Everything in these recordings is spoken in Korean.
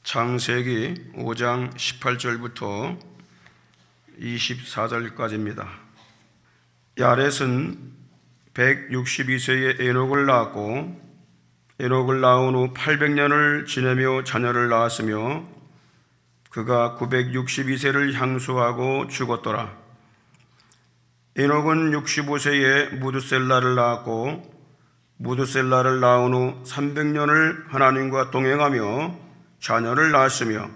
창세기 5장 18절부터 24절까지입니다. 야렛은 162세에 에녹을 낳았고 에녹을 낳은 후 800년을 지내며 자녀를 낳았으며 그가 962세를 향수하고 죽었더라. 에녹은 65세에 무드셀라를 낳았고 무드셀라를 낳은 후 300년을 하나님과 동행하며 자녀를 낳았으며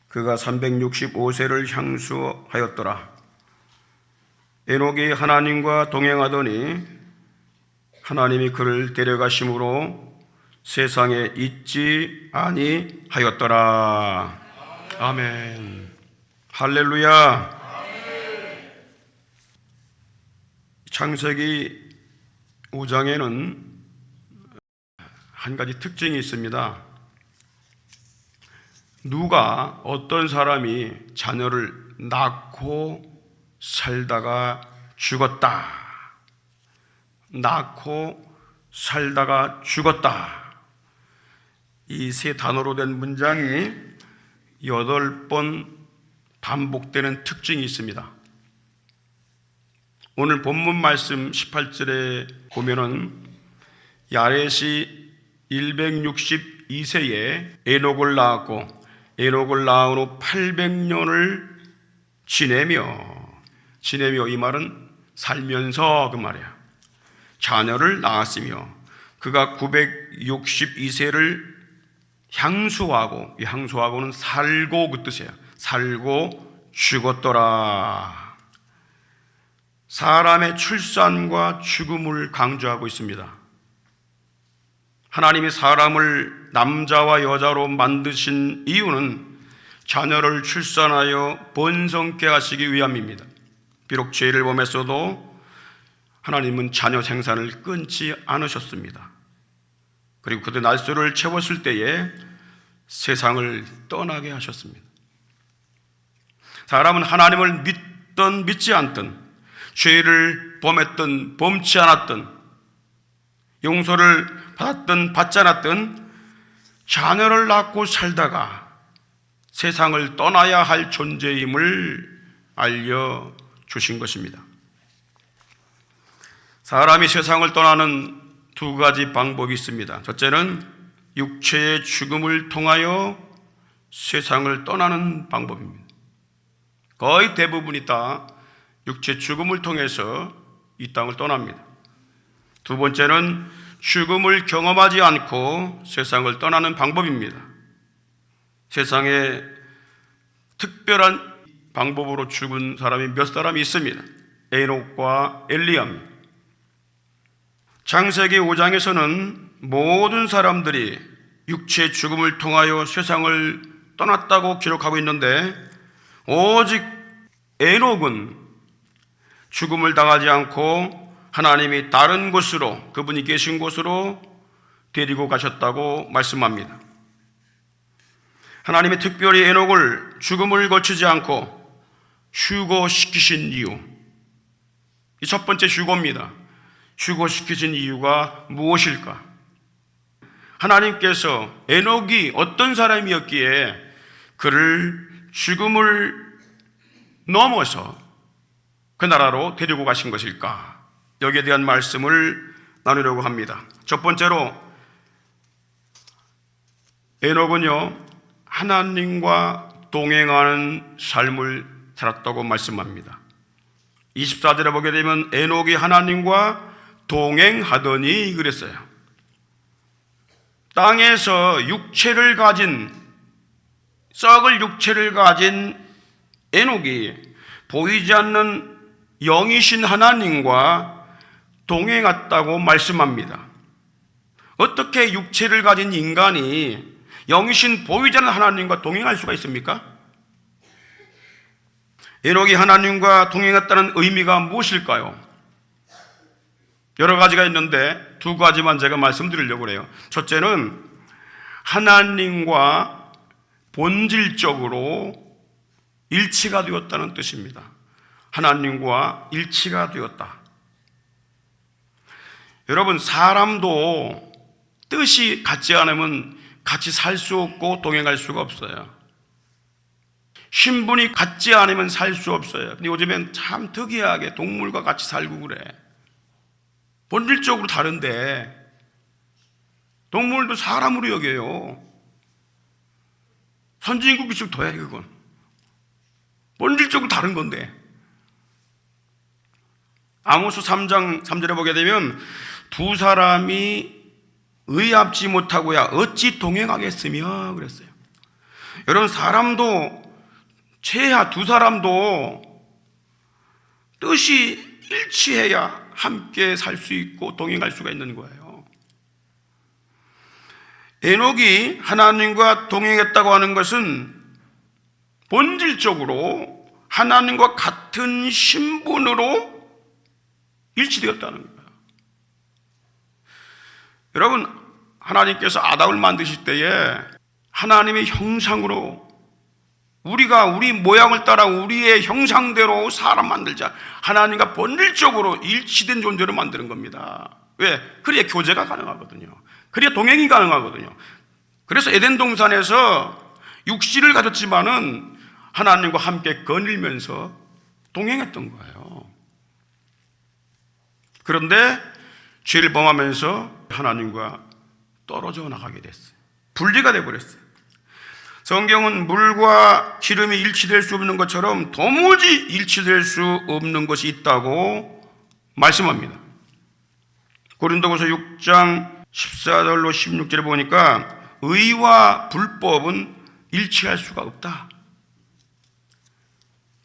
그가 365세를 향수하였더라. 에녹이 하나님과 동행하더니 하나님이 그를 데려가심으로 세상에 있지 아니하였더라. 아멘. 할렐루야. 창세기 5장에는 한 가지 특징이 있습니다. 누가 어떤 사람이 자녀를 낳고 살다가 죽었다. 낳고 살다가 죽었다. 이 세 단어로 된 문장이 8번 반복되는 특징이 있습니다. 오늘 본문 말씀 18절에 보면은 야렛이 162세에 에녹을 낳았고 에녹을 낳은 후 800년을 지내며 이 말은 살면서 그 말이야. 자녀를 낳았으며 그가 962세를 향수하고, 이 향수하고는 살고 그 뜻이에요. 살고 죽었더라. 사람의 출산과 죽음을 강조하고 있습니다. 하나님이 사람을 남자와 여자로 만드신 이유는 자녀를 출산하여 번성케 하시기 위함입니다. 비록 죄를 범했어도 하나님은 자녀 생산을 끊지 않으셨습니다. 그리고 그들 날수를 채웠을 때에 세상을 떠나게 하셨습니다. 사람은 하나님을 믿든 믿지 않든, 죄를 범했든 범치 않았든, 용서를 받았든 받지 않았든 자녀를 낳고 살다가 세상을 떠나야 할 존재임을 알려주신 것입니다. 사람이 세상을 떠나는 두 가지 방법이 있습니다. 첫째는 육체의 죽음을 통하여 세상을 떠나는 방법입니다. 거의 대부분이 다 육체 죽음을 통해서 이 땅을 떠납니다. 두 번째는 죽음을 경험하지 않고 세상을 떠나는 방법입니다. 세상에 특별한 방법으로 죽은 사람이 몇 사람이 있습니다. 에녹과 엘리야입니다. 창세기 5장에서는 모든 사람들이 육체의 죽음을 통하여 세상을 떠났다고 기록하고 있는데 오직 에녹은 죽음을 당하지 않고 하나님이 다른 곳으로, 그분이 계신 곳으로 데리고 가셨다고 말씀합니다. 하나님이 특별히 에녹을 죽음을 거치지 않고 휴거시키신 이유, 이 첫 번째 휴거입니다. 휴거시키신 이유가 무엇일까? 하나님께서 에녹이 어떤 사람이었기에 그를 죽음을 넘어서 그 나라로 데리고 가신 것일까? 여기에 대한 말씀을 나누려고 합니다. 첫 번째로 에녹은요, 하나님과 동행하는 삶을 살았다고 말씀합니다. 24절에 보게 되면 에녹이 하나님과 동행하더니 그랬어요. 땅에서 육체를 가진, 썩을 육체를 가진 에녹이 보이지 않는 영이신 하나님과 동행했다고 말씀합니다. 어떻게 육체를 가진 인간이 영이신 보이지 않는 하나님과 동행할 수가 있습니까? 에녹이 하나님과 동행했다는 의미가 무엇일까요? 여러 가지가 있는데 두 가지만 제가 말씀드리려고 해요. 첫째는 하나님과 본질적으로 일치가 되었다는 뜻입니다. 하나님과 일치가 되었다. 여러분, 사람도 뜻이 같지 않으면 같이 살 수 없고 동행할 수가 없어요. 신분이 같지 않으면 살 수 없어요. 근데 요즘엔 참 특이하게 동물과 같이 살고 그래. 본질적으로 다른데 동물도 사람으로 여겨요. 선진국 있으면 더해 그건. 본질적으로 다른 건데. 아모스 3장 3절에 보게 되면 두 사람이 의합지 못하고야 어찌 동행하겠으며 그랬어요. 여러분 사람도 최하 두 사람도 뜻이 일치해야 함께 살 수 있고 동행할 수가 있는 거예요. 에녹이 하나님과 동행했다고 하는 것은 본질적으로 하나님과 같은 신분으로 일치되었다는 거예요. 여러분 하나님께서 아담을 만드실 때에 하나님의 형상으로 우리가 우리 모양을 따라 우리의 형상대로 사람 만들자. 하나님과 본질적으로 일치된 존재로 만드는 겁니다. 왜? 그래야 교제가 가능하거든요. 그래야 동행이 가능하거든요. 그래서 에덴 동산에서 육신을 가졌지만은 하나님과 함께 거닐면서 동행했던 거예요. 그런데 죄를 범하면서 하나님과 떨어져 나가게 됐어요. 분리가 되어버렸어요. 성경은 물과 기름이 일치될 수 없는 것처럼 도무지 일치될 수 없는 것이 있다고 말씀합니다. 고린도후서 6장 14절로 16절에 보니까 의와 불법은 일치할 수가 없다.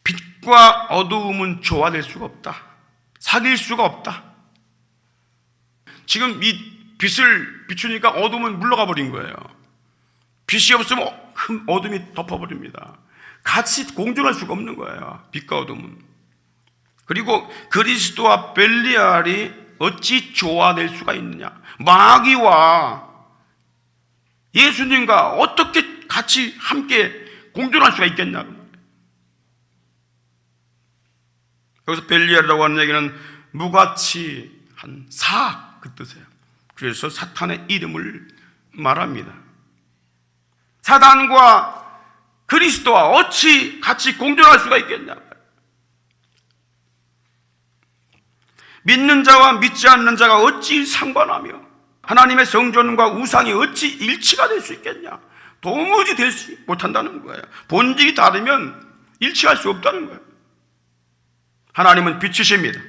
빛과 어두움은 조화될 수가 없다. 사귈 수가 없다. 지금 이 빛을 비추니까 어둠은 물러가 버린 거예요. 빛이 없으면 큰 어둠이 덮어버립니다. 같이 공존할 수가 없는 거예요. 빛과 어둠은. 그리고 그리스도와 벨리알이 어찌 조화될 수가 있느냐. 마귀와 예수님과 어떻게 같이 함께 공존할 수가 있겠냐. 여기서 벨리알이라고 하는 얘기는 무가치 한 사악 그 뜻이에요. 그래서 사탄의 이름을 말합니다. 사단과 그리스도와 어찌 같이 공존할 수가 있겠냐. 믿는 자와 믿지 않는 자가 어찌 상관하며 하나님의 성전과 우상이 어찌 일치가 될 수 있겠냐. 도무지 되지 못한다는 거예요. 본질이 다르면 일치할 수 없다는 거예요. 하나님은 빛이십니다.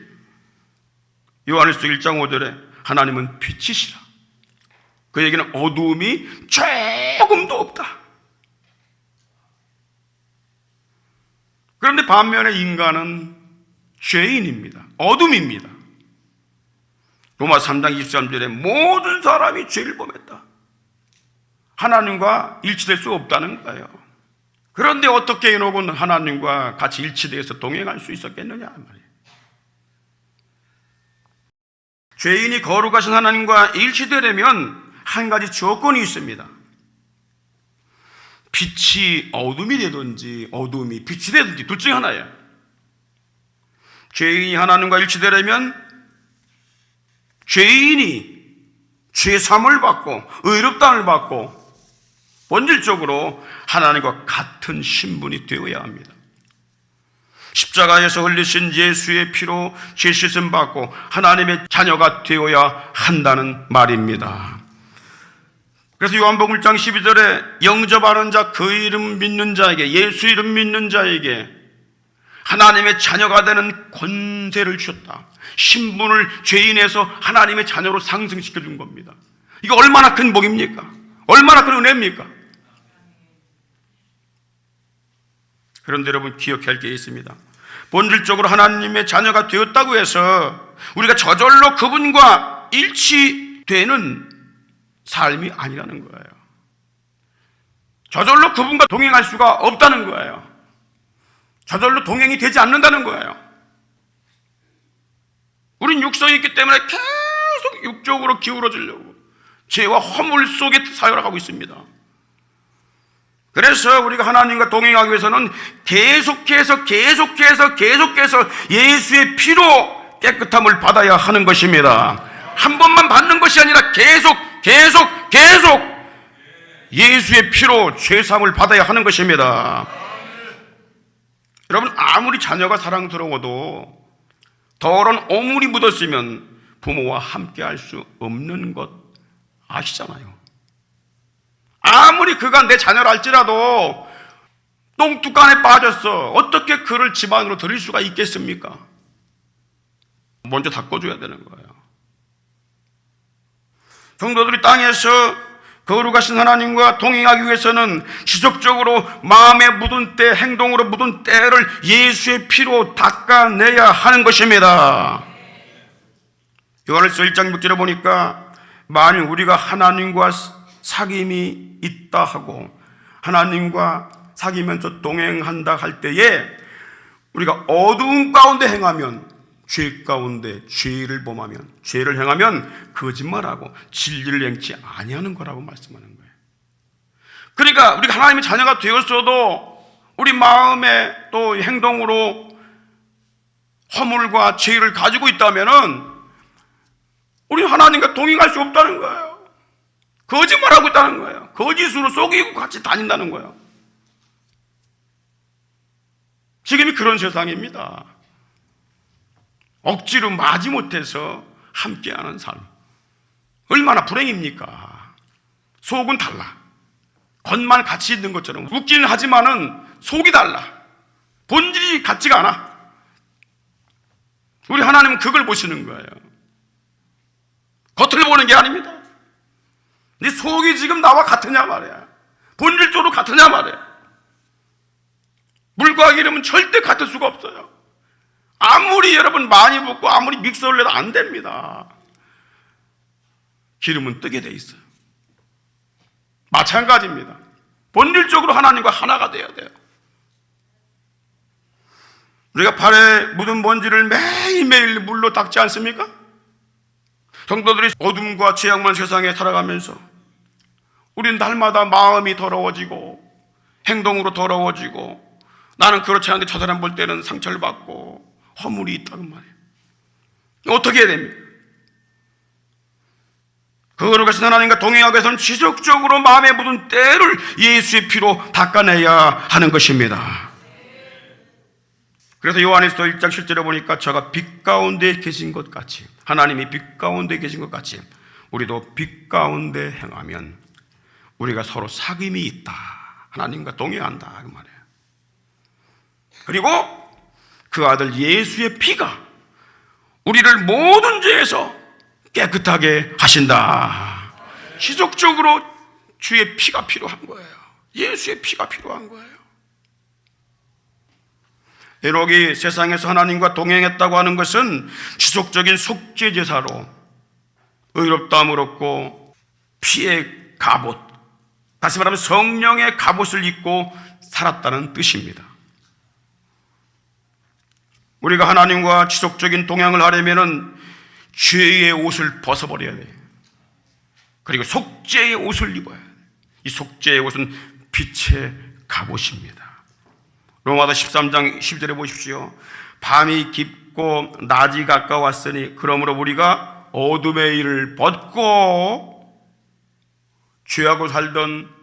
요한일서 1장 5절에 하나님은 빛이시라. 그 얘기는 어두움이 조금도 없다. 그런데 반면에 인간은 죄인입니다. 어둠입니다. 로마 3장 23절에 모든 사람이 죄를 범했다. 하나님과 일치될 수 없다는 거예요. 그런데 어떻게 에녹은 하나님과 같이 일치되어서 동행할 수 있었겠느냐 말이에요. 죄인이 거룩하신 하나님과 일치되려면 한 가지 조건이 있습니다. 빛이 어둠이 되든지 어둠이 빛이 되든지 둘 중에 하나예요. 죄인이 하나님과 일치되려면 죄인이 죄사함을 받고 의롭다함을 받고 본질적으로 하나님과 같은 신분이 되어야 합니다. 십자가에서 흘리신 예수의 피로 죄 씻음 받고 하나님의 자녀가 되어야 한다는 말입니다. 그래서 요한복음 1장 12절에 영접하는 자, 그 이름 믿는 자에게, 예수 이름 믿는 자에게 하나님의 자녀가 되는 권세를 주셨다. 신분을 죄인에서 하나님의 자녀로 상승시켜 준 겁니다. 이게 얼마나 큰 복입니까? 얼마나 큰 은혜입니까? 그런데 여러분 기억해야 할 게 있습니다. 본질적으로 하나님의 자녀가 되었다고 해서 우리가 저절로 그분과 일치되는 삶이 아니라는 거예요. 저절로 그분과 동행할 수가 없다는 거예요. 저절로 동행이 되지 않는다는 거예요. 우린 육성이 있기 때문에 계속 육적으로 기울어지려고 죄와 허물 속에 사역하고 있습니다. 그래서 우리가 하나님과 동행하기 위해서는 계속해서 예수의 피로 깨끗함을 받아야 하는 것입니다. 한 번만 받는 것이 아니라 계속 예수의 피로 죄사함을 받아야 하는 것입니다. 여러분, 아무리 자녀가 사랑스러워도 더러운 오물이 묻었으면 부모와 함께 할 수 없는 것 아시잖아요. 아무리 그가 내 자녀라 할지라도 똥뚜껑에 빠졌어. 어떻게 그를 집 안으로 들일 수가 있겠습니까? 먼저 닦아줘야 되는 거예요. 성도들이 땅에서 거룩하신 하나님과 동행하기 위해서는 지속적으로 마음에 묻은 때, 행동으로 묻은 때를 예수의 피로 닦아내야 하는 것입니다. 요한일서 1장 6절에 보니까 만일 우리가 하나님과 사귐이 있다 하고 하나님과 사귀면서 동행한다 할 때에 우리가 어두운 가운데 행하면, 죄 가운데 죄를 범하면, 죄를 행하면 거짓말하고 진리를 행치 아니하는 거라고 말씀하는 거예요. 그러니까 우리가 하나님의 자녀가 되었어도 우리 마음에 또 행동으로 허물과 죄를 가지고 있다면은 우리는 하나님과 동행할 수 없다는 거예요. 거짓말하고 있다는 거예요. 거짓으로 속이고 같이 다닌다는 거예요. 지금이 그런 세상입니다. 억지로 마지못해서 함께하는 삶, 얼마나 불행입니까? 속은 달라. 겉만 같이 있는 것처럼 웃기는 하지만은 속이 달라. 본질이 같지가 않아. 우리 하나님은 그걸 보시는 거예요. 겉을 보는 게 아닙니다. 네 속이 지금 나와 같으냐 말이야. 본질적으로 같으냐 말이야. 물과 기름은 절대 같을 수가 없어요. 아무리 여러분 많이 붓고 아무리 믹서를 내도 안 됩니다. 기름은 뜨게 돼 있어요. 마찬가지입니다. 본질적으로 하나님과 하나가 돼야 돼요. 우리가 발에 묻은 먼지를 매일매일 물로 닦지 않습니까? 성도들이 어둠과 죄악만 세상에 살아가면서 우리는 날마다 마음이 더러워지고 행동으로 더러워지고, 나는 그렇지 않은데 저 사람 볼 때는 상처를 받고 허물이 있다는 말이에요. 어떻게 해야 됩니까? 거룩하신 하나님과 동행하기 위해서는 지속적으로 마음에 묻은 때를 예수의 피로 닦아내야 하는 것입니다. 그래서 요한일서 1장 7절에 보니까 저가 빛 가운데 계신 것 같이, 하나님이 빛 가운데 계신 것 같이 우리도 빛 가운데 행하면 우리가 서로 사귐이 있다. 하나님과 동행한다 그 말이에요. 그리고 그 아들 예수의 피가 우리를 모든 죄에서 깨끗하게 하신다. 지속적으로 주의 피가 필요한 거예요. 예수의 피가 필요한 거예요. 에녹이 세상에서 하나님과 동행했다고 하는 것은 지속적인 속죄 제사로 의롭다함을 얻고 피의 갑옷, 다시 말하면 성령의 갑옷을 입고 살았다는 뜻입니다. 우리가 하나님과 지속적인 동행을 하려면 죄의 옷을 벗어버려야 돼요. 그리고 속죄의 옷을 입어야 돼요. 이 속죄의 옷은 빛의 갑옷입니다. 로마서 13장 10절에 보십시오. 밤이 깊고 낮이 가까웠으니 그러므로 우리가 어둠의 일을 벗고 죄하고 살던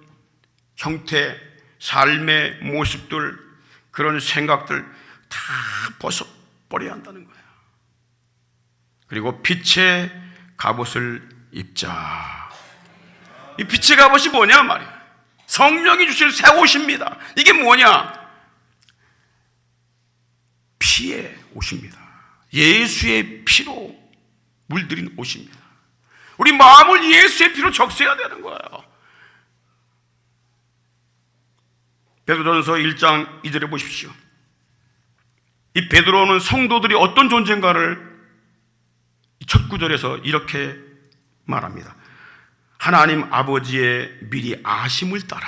형태, 삶의 모습들, 그런 생각들 다 벗어버려야 한다는 거예요. 그리고 빛의 갑옷을 입자. 이 빛의 갑옷이 뭐냐 말이야. 성령이 주실 새 옷입니다. 이게 뭐냐? 피의 옷입니다. 예수의 피로 물들인 옷입니다. 우리 마음을 예수의 피로 적셔야 되는 거예요. 베드로전서 1장 2절에 보십시오. 이 베드로는 성도들이 어떤 존재인가를 첫 구절에서 이렇게 말합니다. 하나님 아버지의 미리 아심을 따라,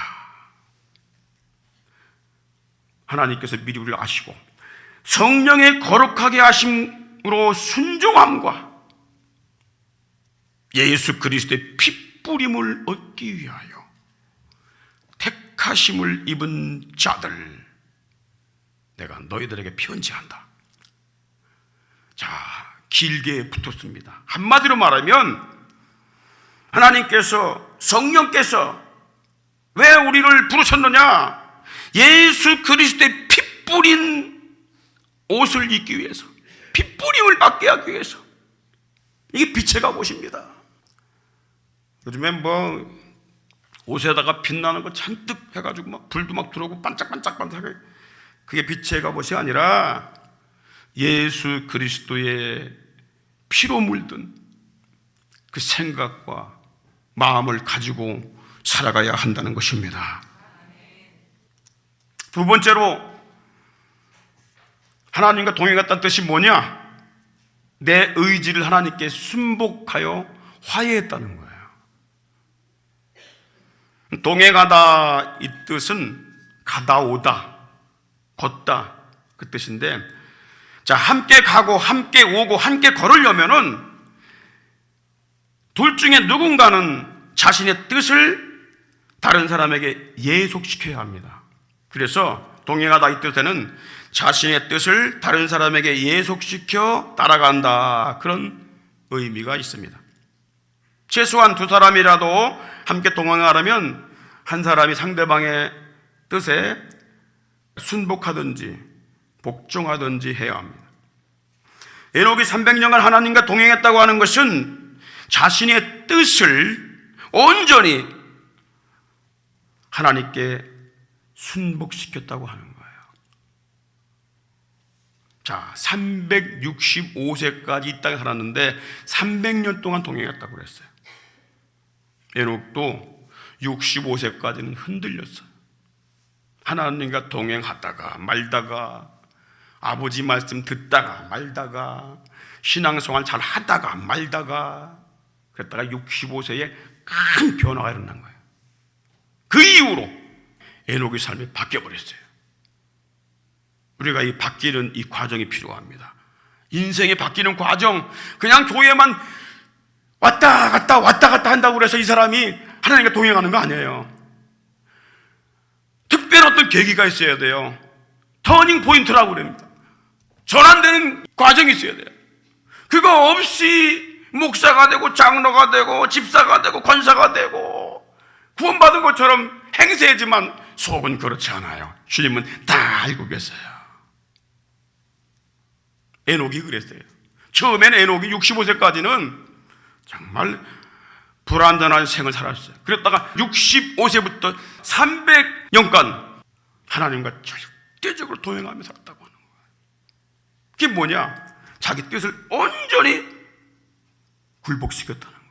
하나님께서 미리 우리를 아시고 성령의 거룩하게 하심으로 순종함과 예수 그리스도의 핏뿌림을 얻기 위하여 택하심을 입은 자들, 내가 너희들에게 편지한다. 자, 길게 붙었습니다. 한마디로 말하면 하나님께서, 성령께서 왜 우리를 부르셨느냐? 예수 그리스도의 피 뿌린 옷을 입기 위해서, 피 뿌림을 받게 하기 위해서. 이게 빛의 갑옷입니다. 요즘에 옷에다가 빛나는 거 잔뜩 해가지고 막 불도 막 들어오고 반짝반짝반짝하게, 그게 빛의 갑옷이 아니라 예수 그리스도의 피로 물든 그 생각과 마음을 가지고 살아가야 한다는 것입니다. 두 번째로 하나님과 동행했다는 뜻이 뭐냐? 내 의지를 하나님께 순복하여 화해했다는 거예요. 동행하다 이 뜻은 가다 오다, 걷다 그 뜻인데, 자, 함께 가고 함께 오고 함께 걸으려면은 둘 중에 누군가는 자신의 뜻을 다른 사람에게 예속시켜야 합니다. 그래서 동행하다 이 뜻에는 자신의 뜻을 다른 사람에게 예속시켜 따라간다, 그런 의미가 있습니다. 최소한 두 사람이라도 함께 동행하려면 한 사람이 상대방의 뜻에 순복하든지 복종하든지 해야 합니다. 에녹이 300년간 하나님과 동행했다고 하는 것은 자신의 뜻을 온전히 하나님께 순복시켰다고 하는 거예요. 자, 365세까지 이 땅에 살았는데 300년 동안 동행했다고 그랬어요. 에녹도 65세까지는 흔들렸어요. 하나님과 동행하다가 말다가, 아버지 말씀 듣다가 말다가, 신앙생활 잘 하다가 말다가, 그랬다가 65세에 큰 변화가 일어난 거예요. 그 이후로 에녹의 삶이 바뀌어버렸어요. 우리가 이 바뀌는 이 과정이 필요합니다. 인생이 바뀌는 과정, 그냥 교회만 왔다 갔다 한다고 그래서 이 사람이 하나님과 동행하는 거 아니에요. 특별한 어떤 계기가 있어야 돼요. 터닝 포인트라고 그럽니다. 전환되는 과정이 있어야 돼요. 그거 없이 목사가 되고 장로가 되고 집사가 되고 권사가 되고 구원받은 것처럼 행세하지만 속은 그렇지 않아요. 주님은 다 알고 계세요. 에녹이 그랬어요. 처음에는 에녹이 65세까지는 정말 불완전한 생을 살았어요. 그랬다가 65세부터 300년간 하나님과 절대적으로 동행하며 살았다고 하는 거예요. 그게 뭐냐? 자기 뜻을 온전히 굴복시켰다는 거예요.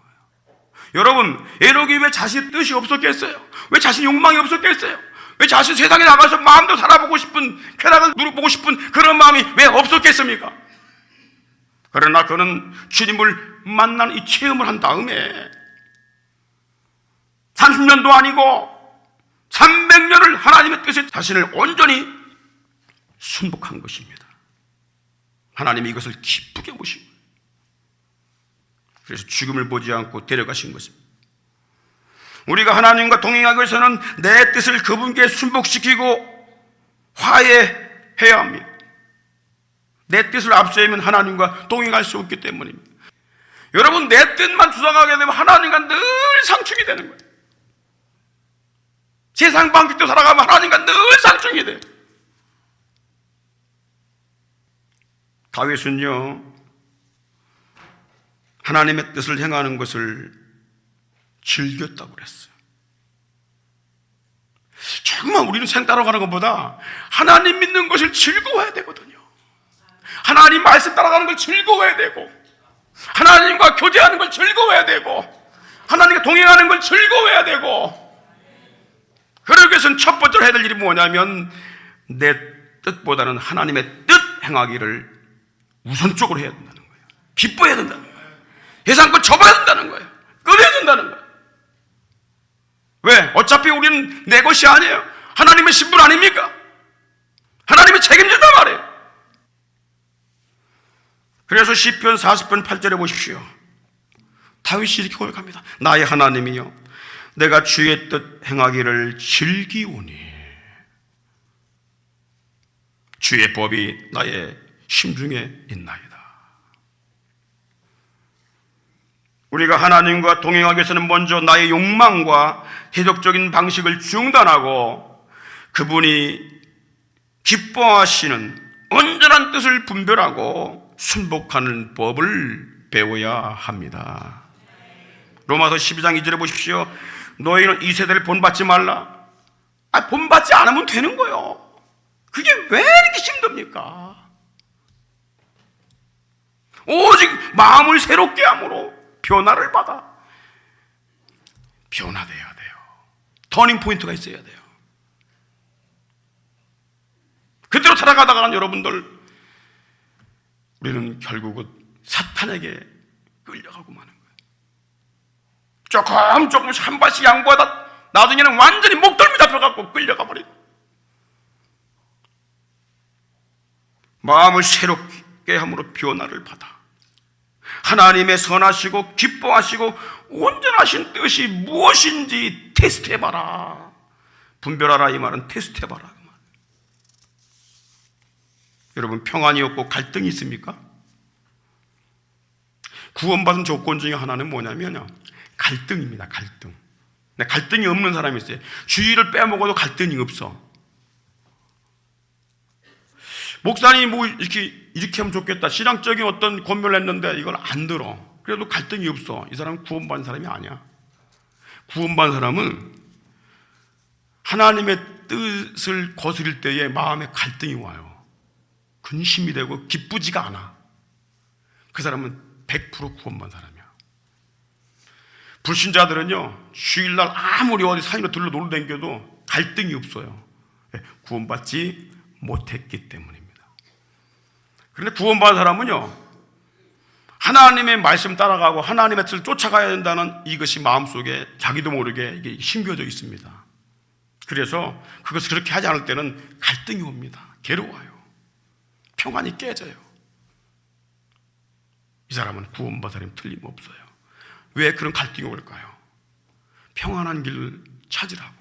여러분, 에녹이 왜 자신의 뜻이 없었겠어요? 왜 자신의 욕망이 없었겠어요? 왜 자신 세상에 나가서 마음도 살아보고 싶은, 쾌락을 누려보고 싶은 그런 마음이 왜 없었겠습니까? 그러나 그는 주님을 만난 이 체험을 한 다음에 30년도 아니고 300년을 하나님의 뜻에 자신을 온전히 순복한 것입니다. 하나님이 이것을 기쁘게 보시고, 그래서 죽음을 보지 않고 데려가신 것입니다. 우리가 하나님과 동행하기 위해서는 내 뜻을 그분께 순복시키고 화해해야 합니다. 내 뜻을 앞세우면 하나님과 동행할 수 없기 때문입니다. 여러분, 내 뜻만 주장하게 되면 하나님과 늘 상충이 되는 거예요. 세상 방식대로 살아가면 하나님과 늘 상충이 돼요. 다윗은요, 하나님의 뜻을 행하는 것을 즐겼다고 그랬어요. 정말 우리는 생 따라가는 것보다 하나님 믿는 것을 즐거워해야 되거든요. 하나님 말씀 따라가는 걸 즐거워해야 되고, 하나님과 교제하는 걸 즐거워해야 되고, 하나님과 동행하는 걸 즐거워해야 되고, 그러기 위해서는 첫 번째로 해야 될 일이 뭐냐면 내 뜻보다는 하나님의 뜻 행하기를 우선적으로 해야 된다는 거예요. 기뻐해야 된다는 거예요. 세상 걸 접어야 된다는 거예요. 끊어야 된다는 거예요. 왜? 어차피 우리는 내 것이 아니에요. 하나님의 신분 아닙니까? 하나님이 책임진단 말이에요. 그래서 시편 40편 8절에 보십시오. 다윗이 이렇게 고백합니다. 나의 하나님이여, 내가 주의 뜻 행하기를 즐기오니 주의 법이 나의 심중에 있나이다. 우리가 하나님과 동행하기 위해서는 먼저 나의 욕망과 해독적인 방식을 중단하고 그분이 기뻐하시는 온전한 뜻을 분별하고 순복하는 법을 배워야 합니다. 로마서 12장 2절에 보십시오. 너희는 이 세대를 본받지 말라. 본받지 않으면 되는 거예요. 그게 왜 이렇게 힘듭니까? 오직 마음을 새롭게 함으로 변화를 받아 변화돼야 돼요. 터닝 포인트가 있어야 돼요. 그대로 살아가다가는 여러분들 우리는 결국은 사탄에게 끌려가고 마는 거예요. 조금씩 한 발씩 양보하다 나중에는 완전히 목덜미 잡혀갖고 끌려가 버린. 마음을 새롭게 함으로 변화를 받아 하나님의 선하시고 기뻐하시고 온전하신 뜻이 무엇인지 테스트해봐라. 분별하라 이 말은 테스트해봐라. 여러분, 평안이 없고 갈등이 있습니까? 구원받은 조건 중에 하나는 뭐냐면요, 갈등입니다. 갈등이 없는 사람이 있어요. 주의를 빼먹어도 갈등이 없어. 목사님이 이렇게 하면 좋겠다, 신앙적인 어떤 권면을 했는데 이걸 안 들어. 그래도 갈등이 없어. 이 사람은 구원받은 사람이 아니야. 구원받은 사람은 하나님의 뜻을 거스릴 때에 마음에 갈등이 와요. 근심이 되고 기쁘지가 않아. 그 사람은 100% 구원받은 사람이야. 불신자들은요, 주일날 아무리 어디 산으로 들러 놀러 다녀도 갈등이 없어요. 구원받지 못했기 때문입니다. 그런데 구원받은 사람은요, 하나님의 말씀 따라가고 하나님의 뜻을 쫓아가야 된다는 이것이 마음속에 자기도 모르게 이게 심겨져 있습니다. 그래서 그것을 그렇게 하지 않을 때는 갈등이 옵니다. 괴로워요. 평안이 깨져요. 이 사람은 구원받은 사람이 틀림없어요. 왜 그런 갈등이 올까요? 평안한 길을 찾으라고.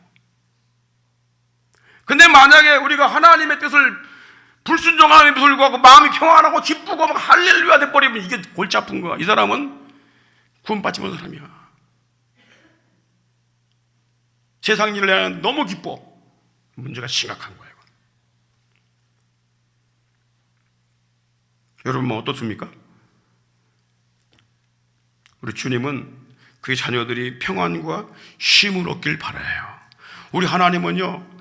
근데 만약에 우리가 하나님의 뜻을 불순종함에 불구하고 마음이 평안하고 기쁘고 막 할렐루야 돼버리면 이게 골치 아픈 거야. 이 사람은 구원받지 못한 사람이야. 세상 일을 해야 너무 기뻐. 문제가 심각한 거예요. 여러분, 어떻습니까? 우리 주님은 그의 자녀들이 평안과 쉼을 얻길 바라요. 우리 하나님은요,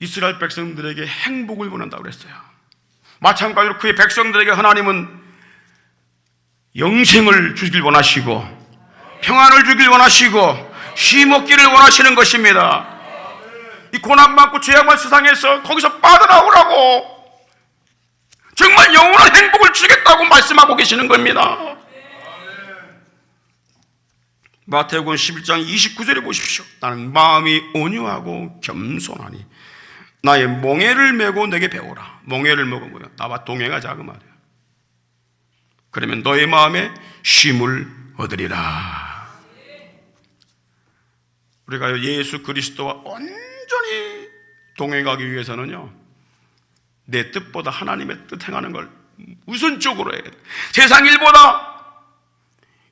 이스라엘 백성들에게 행복을 원한다고 그랬어요. 마찬가지로 그의 백성들에게 하나님은 영생을 주길 원하시고 평안을 주길 원하시고 쉼 얻기를 원하시는 것입니다. 이 고난받고 죄악만 세상에서 거기서 빠져나오라고 정말 영원한 행복을 주겠다고 말씀하고 계시는 겁니다. 마태복음 11장 29절에 보십시오. 나는 마음이 온유하고 겸손하니 나의 멍에를 메고 내게 배우라. 멍에를 메고 뭐야? 나와 동행하자 그 말이야. 그러면 너의 마음에 쉼을 얻으리라. 우리가 예수 그리스도와 온전히 동행하기 위해서는요, 내 뜻보다 하나님의 뜻 행하는 걸 우선적으로 해야 돼. 세상 일보다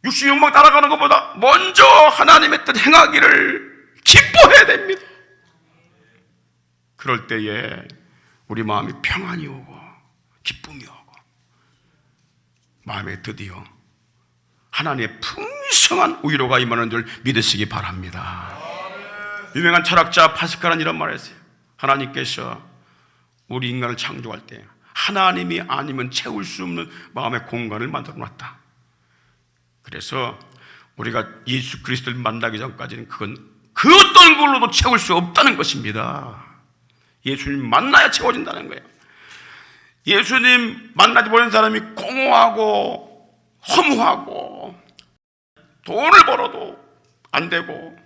육신 욕망 따라가는 것보다 먼저 하나님의 뜻 행하기를 기뻐해야 됩니다. 그럴 때에 우리 마음이 평안이 오고 기쁨이 오고 마음에 드디어 하나님의 풍성한 위로가 임하는 줄 믿으시기 바랍니다. 유명한 철학자 파스칼은 이런 말을 했어요. 하나님께서 우리 인간을 창조할 때 하나님이 아니면 채울 수 없는 마음의 공간을 만들어 놨다. 그래서 우리가 예수 그리스도를 만나기 전까지는 그건 그 어떤 걸로도 채울 수 없다는 것입니다. 예수님 만나야 채워진다는 거예요. 예수님 만나지 못한 사람이 공허하고 허무하고 돈을 벌어도 안 되고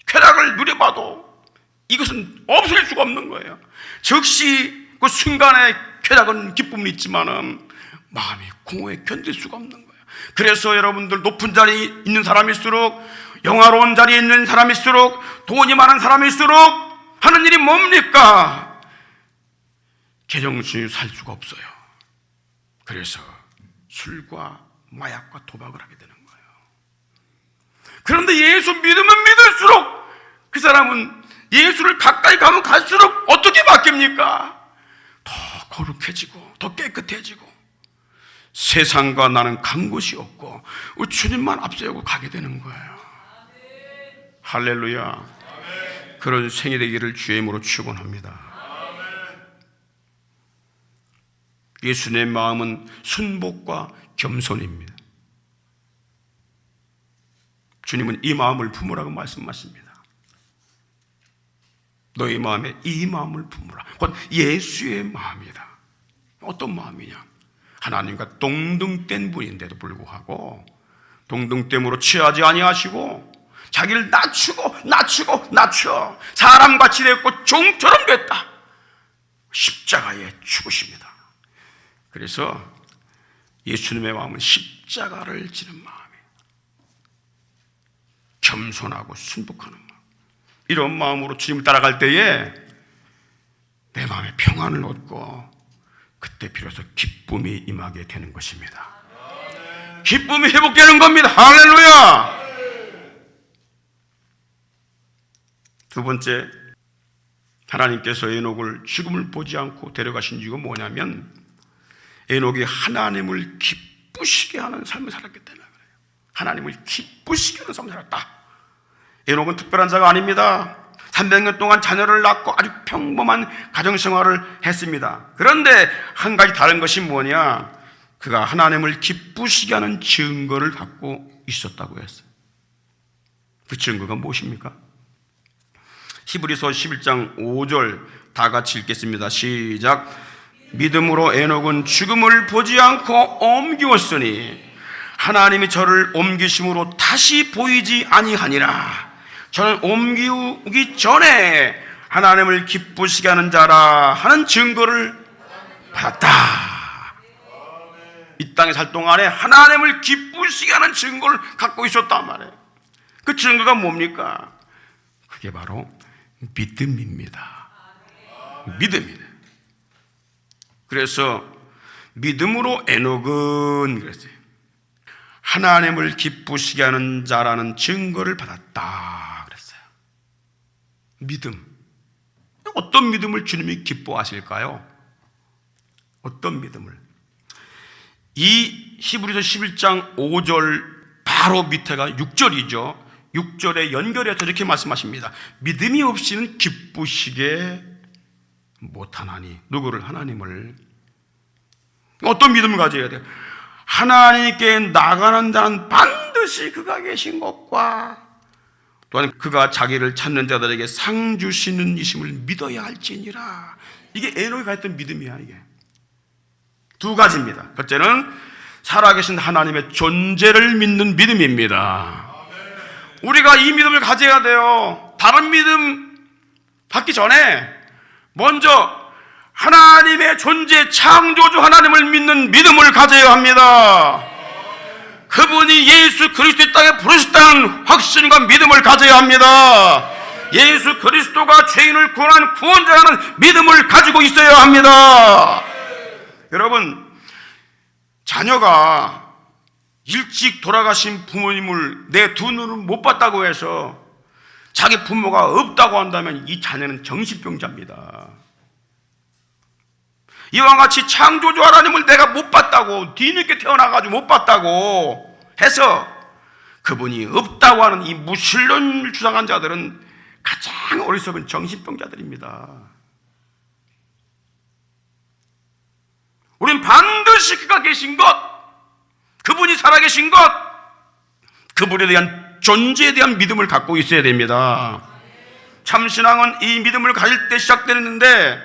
쾌락을 누려봐도 이것은 없을 수가 없는 거예요. 즉시 그 순간의 쾌락은 기쁨은 있지만은 마음이 공허에 견딜 수가 없는 거예요. 그래서 여러분들 높은 자리에 있는 사람일수록, 영화로운 자리에 있는 사람일수록, 돈이 많은 사람일수록 하는 일이 뭡니까? 제정신이 살 수가 없어요. 그래서 술과 마약과 도박을 하게 되는 거예요. 그런데 예수 믿으면 믿을수록 그 사람은 예수를 가까이 가면 갈수록 어떻게 바뀝니까? 더 거룩해지고 더 깨끗해지고 세상과 나는 간 곳이 없고 주님만 앞세우고 가게 되는 거예요. 할렐루야. 그런 생이 되기를 주의 이름으로 축원합니다. 예수님의 마음은 순복과 겸손입니다. 주님은 이 마음을 품으라고 말씀하십니다. 너희 마음에 이 마음을 품으라. 곧 예수의 마음이다. 어떤 마음이냐? 하나님과 동등된 분인데도 불구하고 동등됨으로 취하지 아니하시고 자기를 낮추어 사람같이 되었고 종처럼 됐다. 십자가에 죽으십니다. 그래서 예수님의 마음은 십자가를 지는 마음이에요. 겸손하고 순복하는 마음. 이런 마음으로 주님을 따라갈 때에 내 마음에 평안을 얻고 그때 비로소 기쁨이 임하게 되는 것입니다. 기쁨이 회복되는 겁니다. 할렐루야. 두 번째, 하나님께서 에녹을 죽음을 보지 않고 데려가신 이유가 뭐냐면 에녹이 하나님을 기쁘시게 하는 삶을 살았기 때문에 그래요. 하나님을 기쁘시게 하는 삶을 살았다. 에녹은 특별한 자가 아닙니다. 300년 동안 자녀를 낳고 아주 평범한 가정생활을 했습니다. 그런데 한 가지 다른 것이 뭐냐? 그가 하나님을 기쁘시게 하는 증거를 갖고 있었다고 했어요. 그 증거가 무엇입니까? 히브리서 11장 5절 다 같이 읽겠습니다. 시작. 믿음으로 에녹은 죽음을 보지 않고 옮기었으니 하나님이 저를 옮기심으로 다시 보이지 아니하니라. 저는 옮기기 전에 하나님을 기쁘시게 하는 자라 하는 증거를 받았다. 이 땅에 살 동안에 하나님을 기쁘시게 하는 증거를 갖고 있었단 말이에요. 그 증거가 뭡니까? 그게 바로 믿음입니다. 믿음이네. 그래서 믿음으로 에녹은 그랬어요. 하나님을 기쁘시게 하는 자라는 증거를 받았다 그랬어요. 믿음. 어떤 믿음을 주님이 기뻐하실까요? 어떤 믿음을? 이 히브리서 11장 5절 바로 밑에가 6절이죠. 6절에 연결해서 이렇게 말씀하십니다. 믿음이 없이는 기쁘시게 못하나니. 누구를? 하나님을. 어떤 믿음을 가져야 돼요? 하나님께 나가는 자는 반드시 그가 계신 것과 또한 그가 자기를 찾는 자들에게 상 주시는 이심을 믿어야 할지니라. 이게 에녹이 가졌던 믿음이야. 이게 두 가지입니다. 첫째는 살아계신 하나님의 존재를 믿는 믿음입니다. 우리가 이 믿음을 가져야 돼요. 다른 믿음 받기 전에 먼저 하나님의 존재, 창조주 하나님을 믿는 믿음을 가져야 합니다. 그분이 예수 그리스도의 땅에 부르셨다는 확신과 믿음을 가져야 합니다. 예수 그리스도가 죄인을 구원하는 구원자라는 믿음을 가지고 있어야 합니다. 여러분, 자녀가 일찍 돌아가신 부모님을 내 두 눈은 못 봤다고 해서 자기 부모가 없다고 한다면 이 자녀는 정신병자입니다. 이와 같이 창조주 하나님을 내가 못 봤다고, 뒤늦게 태어나가지고 못 봤다고 해서 그분이 없다고 하는 이 무신론을 주장한 자들은 가장 어리석은 정신병자들입니다. 우리는 반드시 그가 계신 것, 그분이 살아계신 것, 그분에 대한 존재에 대한 믿음을 갖고 있어야 됩니다. 참신앙은 이 믿음을 가질 때 시작되는데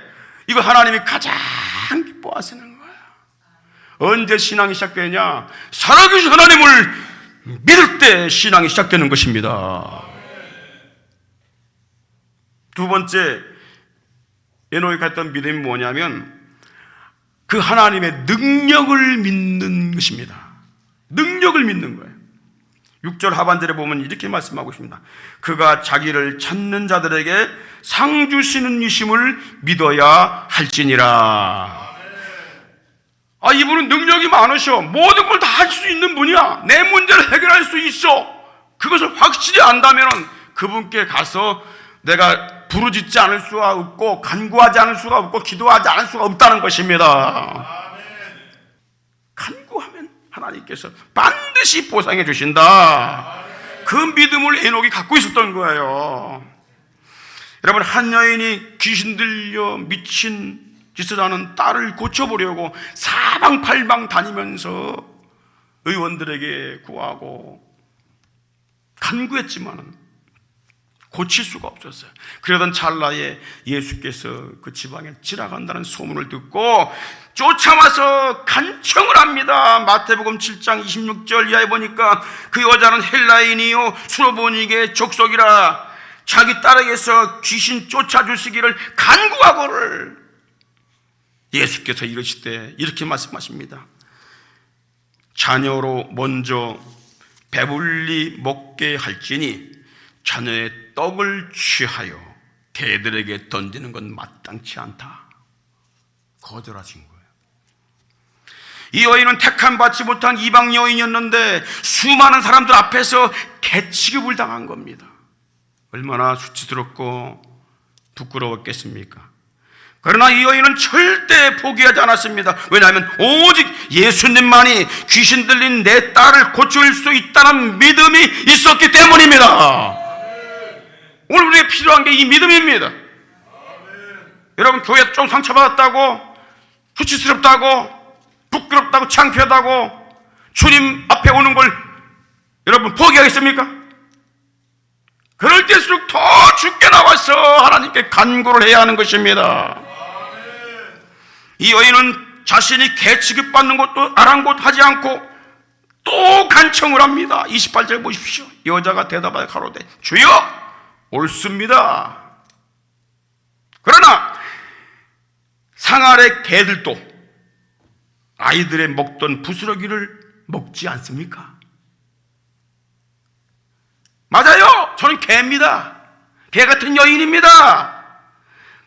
이거 하나님이 가장 기뻐하시는 거예요. 언제 신앙이 시작되냐? 살아계신 하나님을 믿을 때 신앙이 시작되는 것입니다. 두 번째, 에녹이 갖던 믿음이 뭐냐면 그 하나님의 능력을 믿는 것입니다. 능력을 믿는 거예요. 6절 하반절에 보면 이렇게 말씀하고 있습니다. 그가 자기를 찾는 자들에게 상 주시는 이심을 믿어야 할지니라. 이분은 능력이 많으셔. 모든 걸 다 할 수 있는 분이야. 내 문제를 해결할 수 있어. 그것을 확실히 안다면 그분께 가서 내가 부르짖지 않을 수가 없고 간구하지 않을 수가 없고 기도하지 않을 수가 없다는 것입니다. 간구하면 하나님께서 반드시 보상해 주신다. 그 믿음을 에녹이 갖고 있었던 거예요. 여러분, 한 여인이 귀신 들려 미친 짓을 하는 딸을 고쳐보려고 사방팔방 다니면서 의원들에게 구하고 간구했지만 고칠 수가 없었어요. 그러던 찰나에 예수께서 그 지방에 지나간다는 소문을 듣고 쫓아와서 간청을 합니다. 마태복음 7장 26절 이하에 보니까 그 여자는 헬라인이요 수로보니게 족속이라 자기 딸에게서 귀신 쫓아주시기를 간구하고를 예수께서 이르시되 이렇게 말씀하십니다. 자녀로 먼저 배불리 먹게 할지니 자녀의 떡을 취하여 개들에게 던지는 건 마땅치 않다. 거절하신 거예요. 이 여인은 택함 받지 못한 이방 여인이었는데 수많은 사람들 앞에서 개취급을 당한 겁니다. 얼마나 수치스럽고 부끄러웠겠습니까? 그러나 이 여인은 절대 포기하지 않았습니다. 왜냐하면 오직 예수님만이 귀신 들린 내 딸을 고칠 수 있다는 믿음이 있었기 때문입니다. 오늘 우리에게 필요한 게 이 믿음입니다. 여러분, 교회에서 좀 상처받았다고 수치스럽다고 부끄럽다고 창피하다고 주님 앞에 오는 걸 여러분 포기하겠습니까? 그럴 때일수록 더 죽게 나와서 하나님께 간구를 해야 하는 것입니다. 이 여인은 자신이 개 취급받는 것도 아랑곳하지 않고 또 간청을 합니다. 28절 보십시오. 여자가 대답하여 가로되 주여 옳습니다. 그러나 상 아래 개들도 아이들의 먹던 부스러기를 먹지 않습니까? 맞아요. 저는 개입니다. 개 같은 여인입니다.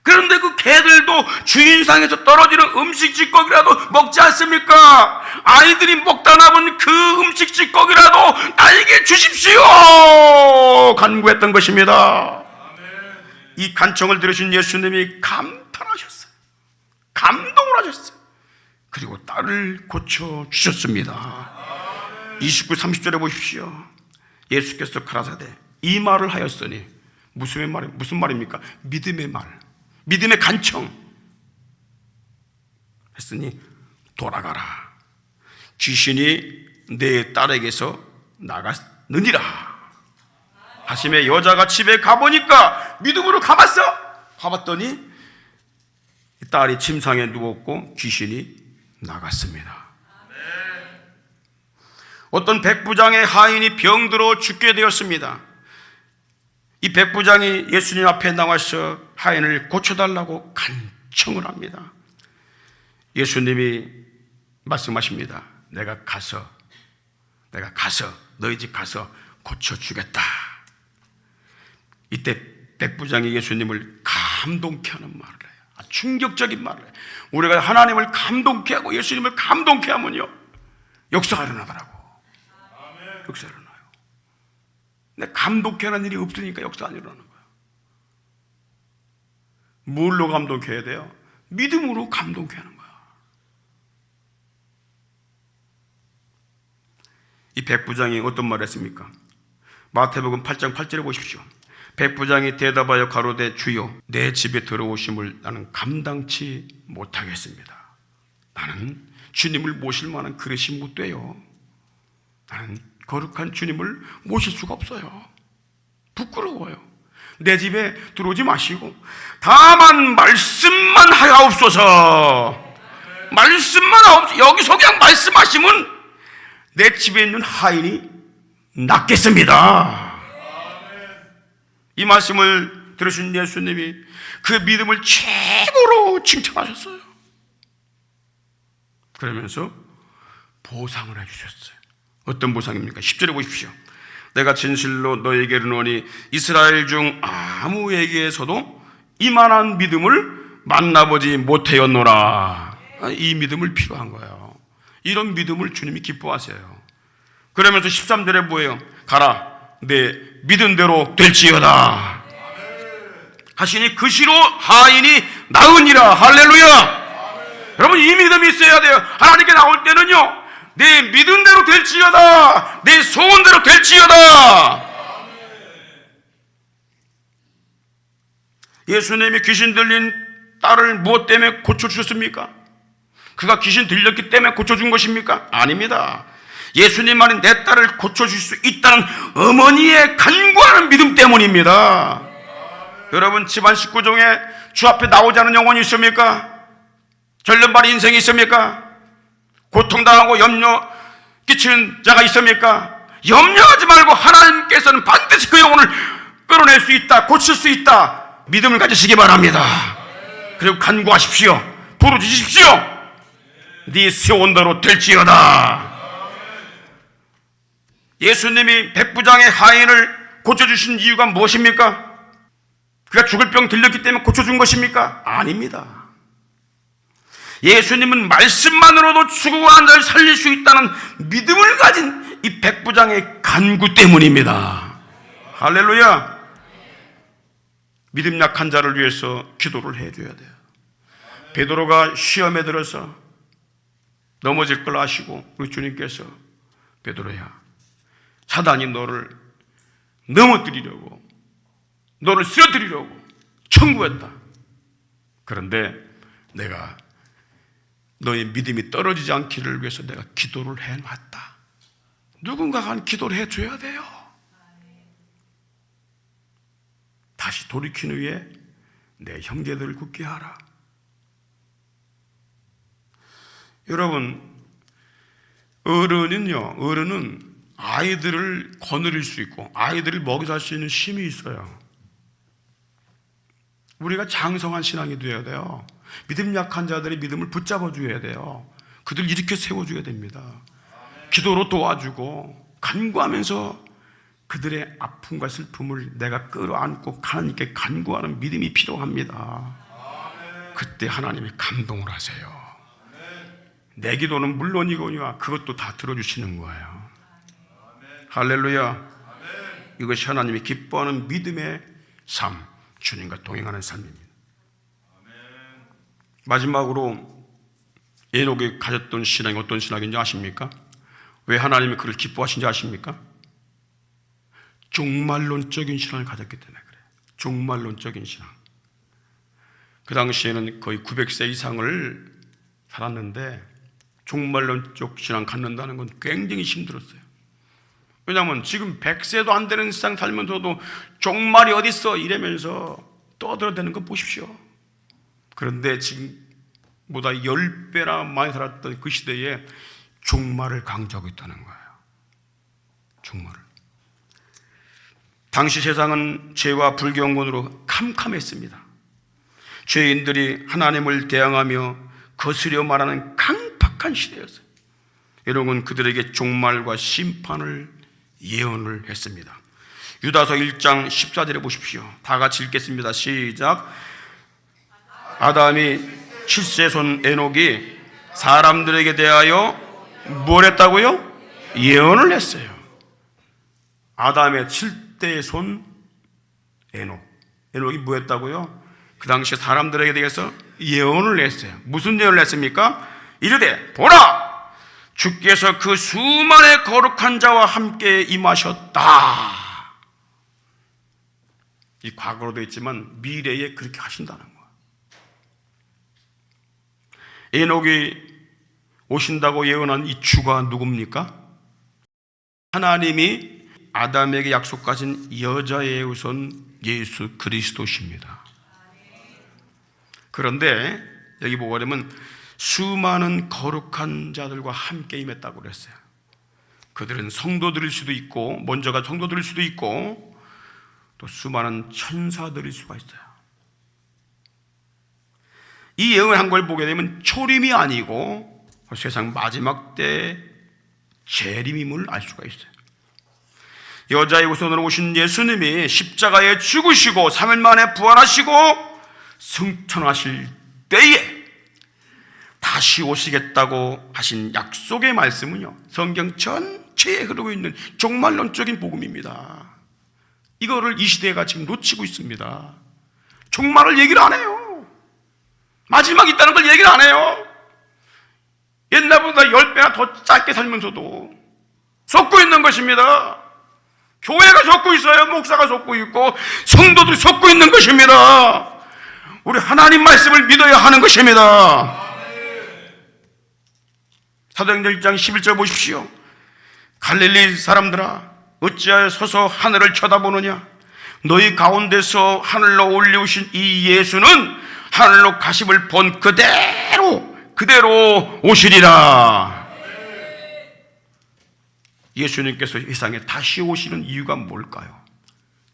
그런데 그 개들도 주인상에서 떨어지는 음식 찌꺼기라도 먹지 않습니까? 아이들이 먹다 남은 그 음식 찌꺼기라도 나에게 주십시오! 간구했던 것입니다. 이 간청을 들으신 예수님이 감탄하셨어요. 감동을 하셨어요. 그리고 딸을 고쳐주셨습니다. 29, 30절에 보십시오. 예수께서 가라사대 이 말을 하였으니 무슨 말입니까? 믿음의 말, 믿음의 간청 했으니 돌아가라. 귀신이 내 딸에게서 나갔느니라 하심에 여자가 집에 가보니까 믿음으로 가봤더니 딸이 침상에 누웠고 귀신이 나갔습니다. 어떤 백부장의 하인이 병들어 죽게 되었습니다. 이 백부장이 예수님 앞에 나와서 하인을 고쳐달라고 간청을 합니다. 예수님이 말씀하십니다. 내가 가서 너희 집 가서 고쳐주겠다. 이때 백부장이 예수님을 감동케 하는 말을 해요. 충격적인 말을 해요. 우리가 하나님을 감동케 하고 예수님을 감동케 하면요 역사가 일어나더라고. 역사가 일어나요. 근데 감동케 하는 일이 없으니까 역사 안 일어나는 거예요. 뭘로 감동케 해야 돼요? 믿음으로 감동케 하는 거야. 이 백부장이 어떤 말을 했습니까? 마태복음 8장 8절에 보십시오. 백부장이 대답하여 가로되 주여 내 집에 들어오심을 나는 감당치 못하겠습니다. 나는 주님을 모실 만한 그릇이 못 돼요. 나는 거룩한 주님을 모실 수가 없어요. 부끄러워요. 내 집에 들어오지 마시고 다만 말씀만 하옵소서. 말씀만 하옵소서. 여기서 그냥 말씀하시면 내 집에 있는 하인이 낫겠습니다. 이 말씀을 들으신 예수님이 그 믿음을 최고로 칭찬하셨어요. 그러면서 보상을 해주셨어요. 어떤 보상입니까? 10절에 보십시오. 내가 진실로 너에게 이르노니 이스라엘 중 아무에게서도 이만한 믿음을 만나보지 못하였노라. 이 믿음을 필요한 거예요. 이런 믿음을 주님이 기뻐하세요. 그러면서 13절에 뭐예요? 가라 내 믿은 대로 될지어다 하시니 그 시로 하인이 나으니라. 할렐루야. 여러분, 이 믿음이 있어야 돼요. 하나님께 나올 때는요, 내 믿은 대로 될지어다, 내 소원대로 될지어다. 예수님이 귀신 들린 딸을 무엇 때문에 고쳐주셨습니까? 그가 귀신 들렸기 때문에 고쳐준 것입니까? 아닙니다. 예수님만이 내 딸을 고쳐줄 수 있다는 어머니의 간구하는 믿음 때문입니다. 여러분, 집안 식구 중에 주 앞에 나오지 않은 영혼이 있습니까? 절름발이 인생이 있습니까? 고통당하고 염려 끼치는 자가 있습니까? 염려하지 말고 하나님께서는 반드시 그 영혼을 끌어낼 수 있다, 고칠 수 있다, 믿음을 가지시기 바랍니다. 그리고 간구하십시오. 부르짖으십시오. 네 소원대로 될지어다. 예수님이 백부장의 하인을 고쳐주신 이유가 무엇입니까? 그가 죽을 병 들렸기 때문에 고쳐준 것입니까? 아닙니다. 예수님은 말씀만으로도 죽어간 자를 살릴 수 있다는 믿음을 가진 이 백부장의 간구 때문입니다. 할렐루야. 믿음 약한 자를 위해서 기도를 해줘야 돼요. 베드로가 시험에 들어서 넘어질 걸 아시고 우리 주님께서 베드로야, 사단이 너를 넘어뜨리려고, 너를 쓰러뜨리려고 청구했다. 그런데 내가 너의 믿음이 떨어지지 않기를 위해서 내가 기도를 해놨다. 누군가가 기도를 해줘야 돼요. 다시 돌이킨 후에 내 형제들을 굳게 하라. 여러분, 어른은 아이들을 거느릴 수 있고 아이들을 먹여 살 수 있는 힘이 있어요. 우리가 장성한 신앙이 되어야 돼요. 믿음 약한 자들의 믿음을 붙잡아 줘야 돼요. 그들 일으켜 세워줘야 됩니다. 기도로 도와주고 간구하면서 그들의 아픔과 슬픔을 내가 끌어안고 하나님께 간구하는 믿음이 필요합니다. 그때 하나님이 감동을 하세요. 내 기도는 물론이거니와 그것도 다 들어주시는 거예요. 할렐루야. 이것이 하나님이 기뻐하는 믿음의 삶, 주님과 동행하는 삶입니다. 마지막으로 에녹이 가졌던 신앙이 어떤 신앙인지 아십니까? 왜 하나님이 그를 기뻐하신지 아십니까? 종말론적인 신앙을 가졌기 때문에 그래요. 종말론적인 신앙. 그 당시에는 거의 900세 이상을 살았는데 종말론적 신앙 갖는다는 건 굉장히 힘들었어요. 왜냐하면 지금 100세도 안 되는 세상 살면서도 종말이 어딨어 이러면서 떠들어대는 거 보십시오. 그런데 지금보다 10배나 많이 살았던 그 시대에 종말을 강조하고 있다는 거예요. 종말을. 당시 세상은 죄와 불경건으로 캄캄했습니다. 죄인들이 하나님을 대항하며 거스려 말하는 강팍한 시대였어요. 여러분, 그들에게 종말과 심판을 예언을 했습니다. 유다서 1장 14절에 보십시오. 다 같이 읽겠습니다. 시작. 아담이 7세 손 에녹이 사람들에게 대하여 뭘 했다고요? 예언을 했어요. 아담의 7대 손 에녹이 뭐 했다고요? 그 당시에 사람들에게 대해서 예언을 했어요. 무슨 예언을 했습니까? 이르되 보라! 주께서 그 수많은 거룩한 자와 함께 임하셨다. 이 과거로 되어 있지만 미래에 그렇게 하신다는 거예요. 에녹이 오신다고 예언한 이 주가 누굽니까? 하나님이 아담에게 약속하신 여자의 우선 예수 그리스도십니다. 그런데 여기 보게 되면 수많은 거룩한 자들과 함께 임했다고 그랬어요. 그들은 성도들일 수도 있고, 먼저가 성도들일 수도 있고, 또 수많은 천사들일 수가 있어요. 이 예언한 걸 보게 되면 초림이 아니고 세상 마지막 때 재림임을 알 수가 있어요. 여자의 우선으로 오신 예수님이 십자가에 죽으시고 3일 만에 부활하시고 승천하실 때에 다시 오시겠다고 하신 약속의 말씀은요, 성경 전체에 흐르고 있는 종말론적인 복음입니다. 이거를 이 시대가 지금 놓치고 있습니다. 종말을 얘기를 안 해요. 마지막 있다는 걸 얘기를 안 해요. 옛날보다 10배나 더 짧게 살면서도 속고 있는 것입니다. 교회가 속고 있어요. 목사가 속고 있고 성도들이 속고 있는 것입니다. 우리 하나님 말씀을 믿어야 하는 것입니다. 사도행전 1장 11절 보십시오. 갈릴리 사람들아, 어찌하여 서서 하늘을 쳐다보느냐? 너희 가운데서 하늘로 올리우신 이 예수는 하늘로 가심을 본 그대로 오시리라. 예수님께서 이 세상에 다시 오시는 이유가 뭘까요?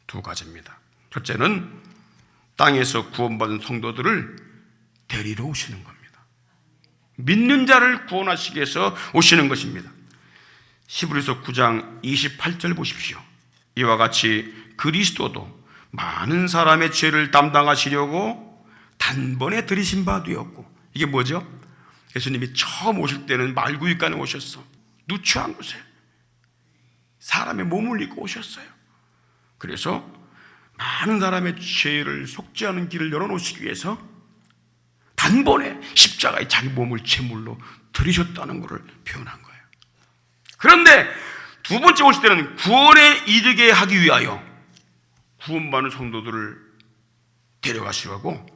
두 가지입니다. 첫째는 땅에서 구원받은 성도들을 데리러 오시는 겁니다. 믿는 자를 구원하시기 위해서 오시는 것입니다. 히브리서 9장 28절 보십시오. 이와 같이 그리스도도 많은 사람의 죄를 담당하시려고 단번에 들이신 바 되었고, 이게 뭐죠? 예수님이 처음 오실 때는 말구유간에 오셨어. 누추한 곳에 사람의 몸을 입고 오셨어요. 그래서 많은 사람의 죄를 속죄하는 길을 열어놓으시기 위해서 단번에 십자가에 자기 몸을 제물로 들이셨다는 것을 표현한 거예요. 그런데 두 번째 오실 때는 구원에 이르게 하기 위하여 구원받는 성도들을 데려가시려고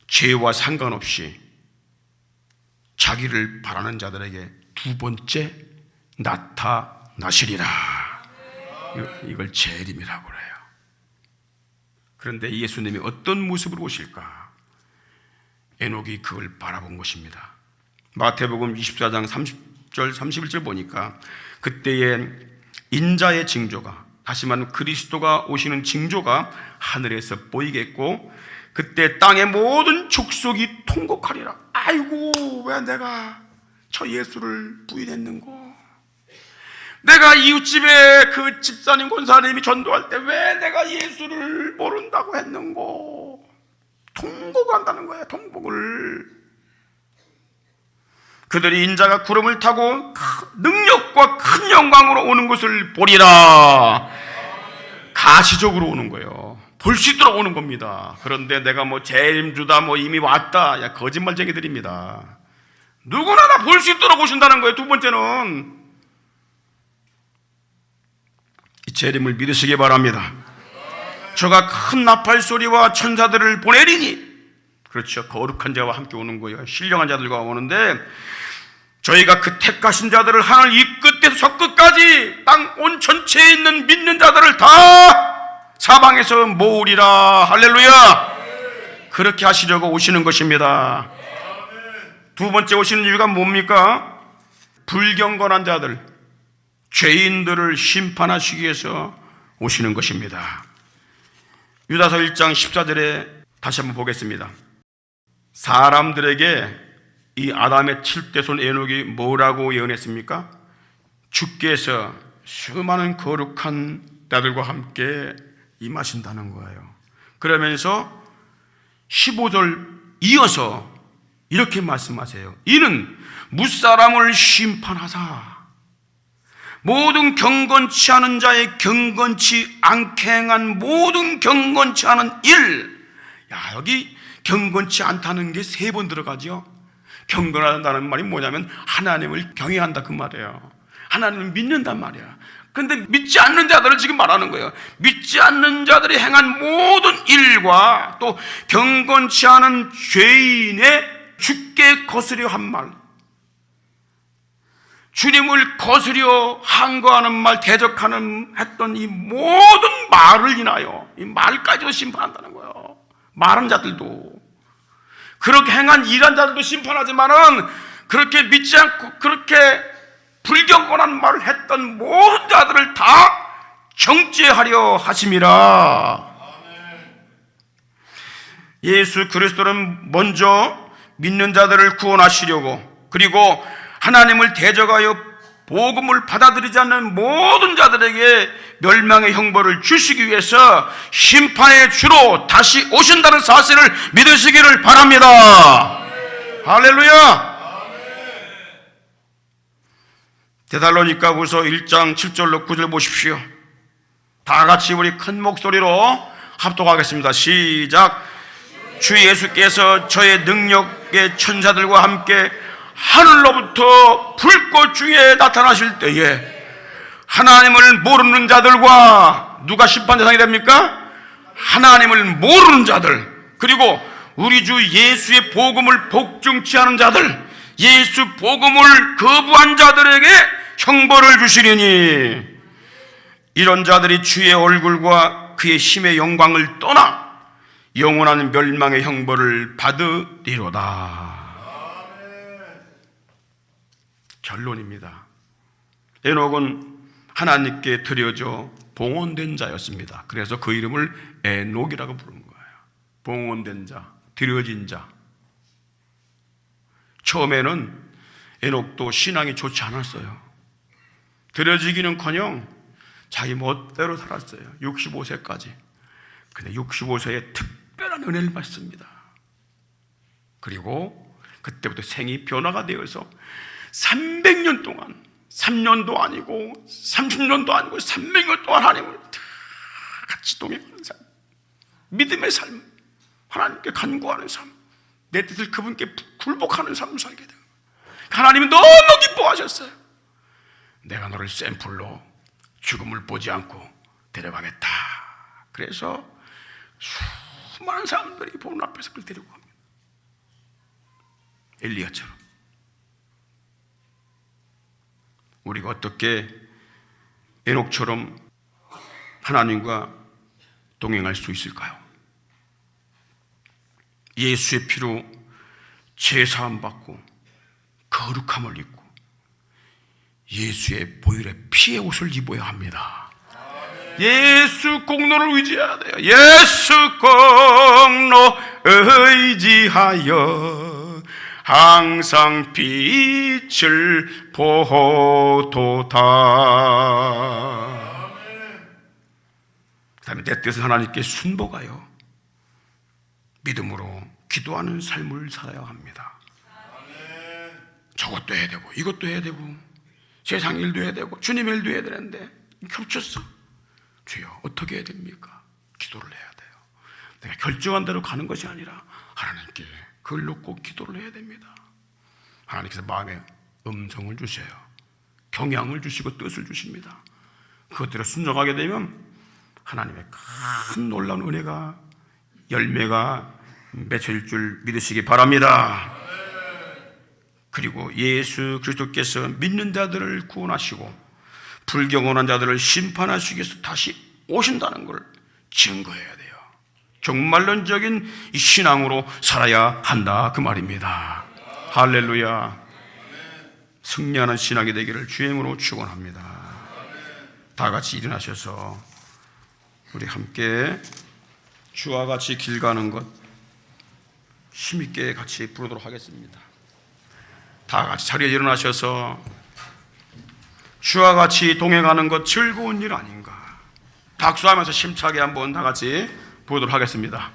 죄와 상관없이 자기를 바라는 자들에게 두 번째 나타나시리라. 이걸 재림이라고 그래요. 그런데 예수님이 어떤 모습으로 오실까? 에녹이 그걸 바라본 것입니다. 마태복음 24장 30절 31절 보니까 그때의 인자의 징조가, 다시 말하면 그리스도가 오시는 징조가 하늘에서 보이겠고, 그때 땅의 모든 족속이 통곡하리라. 아이고, 왜 내가 저 예수를 부인했는고? 내가 이웃집에 그 집사님 권사님이 전도할 때 왜 내가 예수를 모른다고 했는고? 통곡한다는 거예요. 통곡을. 그들이 인자가 구름을 타고 능력과 큰 영광으로 오는 것을 보리라. 가시적으로 오는 거예요. 볼 수 있도록 오는 겁니다. 그런데 내가 재림주다 이미 왔다, 야, 거짓말쟁이들입니다. 누구나 다 볼 수 있도록 오신다는 거예요. 두 번째는 이 재림을 믿으시기 바랍니다. 저가 큰 나팔 소리와 천사들을 보내리니, 그렇죠, 거룩한 자와 함께 오는 거예요. 신령한 자들과 오는데, 저희가 그 택하신 자들을 하늘 이 끝에서 저 끝까지 땅 온 전체에 있는 믿는 자들을 다 사방에서 모으리라. 할렐루야. 그렇게 하시려고 오시는 것입니다. 두 번째 오시는 이유가 뭡니까? 불경건한 자들, 죄인들을 심판하시기 위해서 오시는 것입니다. 유다서 1장 14절에 다시 한번 보겠습니다. 사람들에게 이 아담의 7대손 에녹이 뭐라고 예언했습니까? 주께서 수많은 거룩한 자들과 함께 임하신다는 거예요. 그러면서 15절 이어서 이렇게 말씀하세요. 이는 무사람을 심판하사 모든 경건치 않은 자의 경건치 않게 행한 모든 경건치 않은 일. 야, 여기 경건치 않다는 게 3번 들어가죠. 경건하다는 말이 뭐냐면 하나님을 경외한다 그 말이에요. 하나님을 믿는단 말이야. 그런데 믿지 않는 자들을 지금 말하는 거예요. 믿지 않는 자들이 행한 모든 일과 또 경건치 않은 죄인의 주께 거스려 한 말, 주님을 거스려 항거하는 말, 대적하는 했던 이 모든 말을 인하여 이 말까지도 심판한다는 거예요. 말한 자들도, 그렇게 행한 일한 자들도 심판하지만은 그렇게 믿지 않고 그렇게 불경건한 말을 했던 모든 자들을 다 정죄하려 하심이라. 예수 그리스도는 먼저 믿는 자들을 구원하시려고, 그리고 하나님을 대적하여 복음을 받아들이지 않는 모든 자들에게 멸망의 형벌을 주시기 위해서 심판의 주로 다시 오신다는 사실을 믿으시기를 바랍니다. 할렐루야. 데살로니가후서 1장 7절로 9절 보십시오. 다 같이 우리 큰 목소리로 합독하겠습니다. 시작. 주 예수께서 저의 능력의 천사들과 함께 하늘로부터 불꽃 중에 나타나실 때에 하나님을 모르는 자들과 누가 심판 대상이 됩니까? 하나님을 모르는 자들, 그리고 우리 주 예수의 복음을 복종치 않은 자들, 예수 복음을 거부한 자들에게 형벌을 주시리니 이런 자들이 주의 얼굴과 그의 힘의 영광을 떠나 영원한 멸망의 형벌을 받으리로다. 결론입니다. 에녹은 하나님께 드려져 봉헌된 자였습니다. 그래서 그 이름을 에녹이라고 부른 거예요. 봉헌된 자, 드려진 자. 처음에는 에녹도 신앙이 좋지 않았어요. 드려지기는커녕 자기 멋대로 살았어요. 65세까지. 근데 65세에 특별한 은혜를 받습니다. 그리고 그때부터 생이 변화가 되어서 300년 동안, 3년도 아니고 30년도 아니고 300년 동안 하나님을 다 같이 동행하는 삶, 믿음의 삶, 하나님께 간구하는 삶, 내 뜻을 그분께 굴복하는 삶을 살게 돼요. 하나님은 너무 기뻐하셨어요. 내가 너를 샘플로 죽음을 보지 않고 데려가겠다. 그래서 수많은 사람들이 보는 앞에서 그를 데리고 갑니다. 엘리야처럼. 우리가 어떻게 에녹처럼 하나님과 동행할 수 있을까요? 예수의 피로 제사함 받고 거룩함을 입고 예수의 보혈의 피의 옷을 입어야 합니다. 예수 공로를 의지해야 돼요. 예수 공로 의지하여 항상 빛을 보도다. 그 다음에 내 뜻은 하나님께 순복하여 믿음으로 기도하는 삶을 살아야 합니다. 저것도 해야 되고 이것도 해야 되고 세상 일도 해야 되고 주님 일도 해야 되는데 겹쳤어. 주여 어떻게 해야 됩니까? 기도를 해야 돼요. 내가 결정한 대로 가는 것이 아니라 하나님께 그걸 놓고 기도를 해야 됩니다. 하나님께서 마음에 음성을 주셔요. 경향을 주시고 뜻을 주십니다. 그것대로 순종하게 되면 하나님의 큰 놀라운 은혜가, 열매가 맺혀질 줄 믿으시기 바랍니다. 그리고 예수 그리스도께서 믿는 자들을 구원하시고 불경건한 자들을 심판하시기 위해서 다시 오신다는 걸 증거해야 돼요. 종말론적인 이 신앙으로 살아야 한다 그 말입니다. 할렐루야. 승리하는 신앙이 되기를 주임으로 축원합니다. 다 같이 일어나셔서 우리 함께 주와 같이 길 가는 것 힘있게 같이 부르도록 하겠습니다. 다 같이 자리에 일어나셔서 주와 같이 동행하는 것 즐거운 일 아닌가. 박수하면서 심차게 한번 다 같이 부르도록 하겠습니다.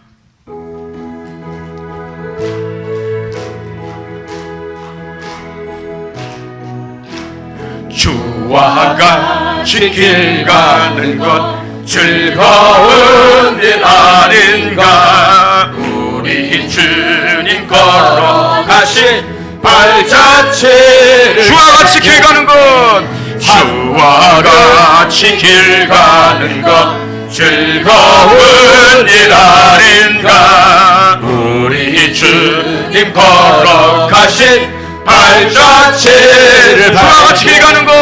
주와 같이 길 가는 것 즐거운 일 아닌가. 우리 주님 걸어가신 발자취를 주와 같이 길 가는 것, 주와 같이 길 가는 것 즐거운 일 아닌가. 우리 주님 걸어가신 발자취를 주와 같이 길 가는 것,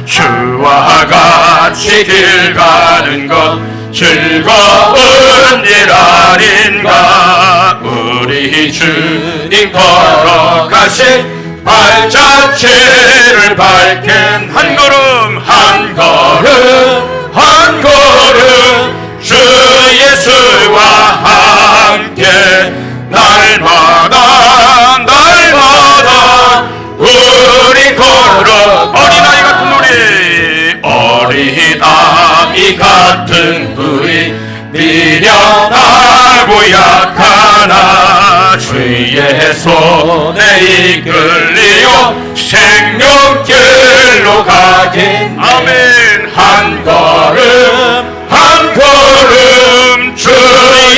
주와 같이 길 가는 것 즐거운 일 아닌가. 우리 주님 걸어가신 발자취를 밟긴 한 걸음 한 걸음 한 걸음 주 예수와 함께 날마다 날마다 우리 걸어 어린아이 같은 우리 어린아이 같은 우리 미련하고 약하나 주의 손에 이끌리어 생명길로 가긴 아멘. 한 걸음 주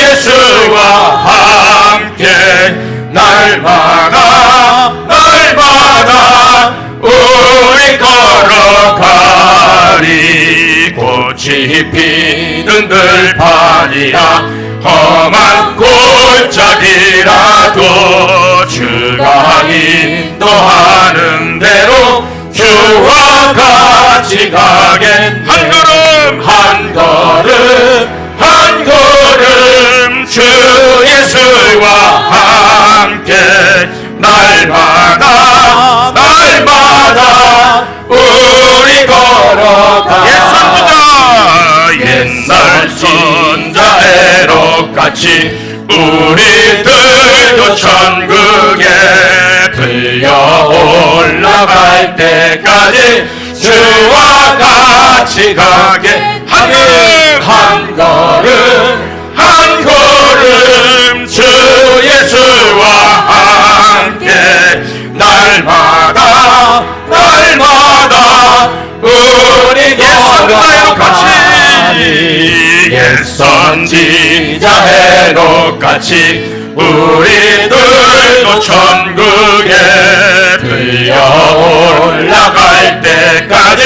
예수와 함께 날마다 날마다 우리 걸어가리. 꽃이 피는 들판이라 험한 골짜기라도 주가 인도하는 대로 주와 같이 가겠네. 한 걸음 한 걸음 한 걸음 주 예수와 함께 날마다 날마다 우리 걸어가. 옛날 선자 에녹같이 우리들도 천국에 들려 올라갈 때까지 주와 같이 가게. 한 걸음 한 걸음 한 걸음 주 예수와 함께 날마다 날마다 우리 걸어가리. 옛선지자 에녹같이 우리들도 천국에 들려 올라갈 때까지